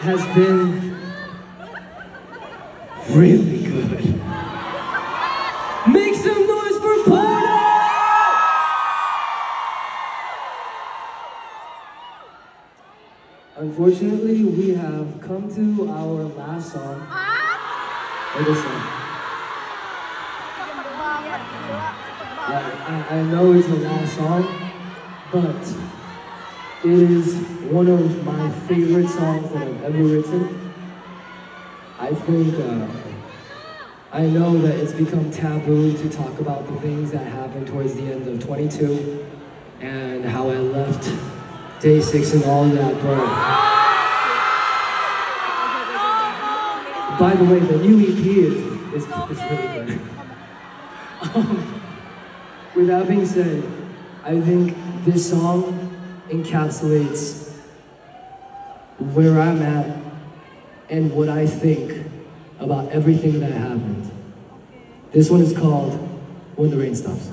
has been really good. Make some noise for Porter! Unfortunately, we have come to our last song. Or this song. I know it's the last song, but it is one of my favorite songs that I've ever written. I think, I know that it's become taboo to talk about the things that happened towards the end of 22 and how I left Day 6 and all that, but by the way, the new EP is really good. With that being said, I think this song encapsulates where I'm at and what I think about everything that happened. This one is called When the Rain Stops.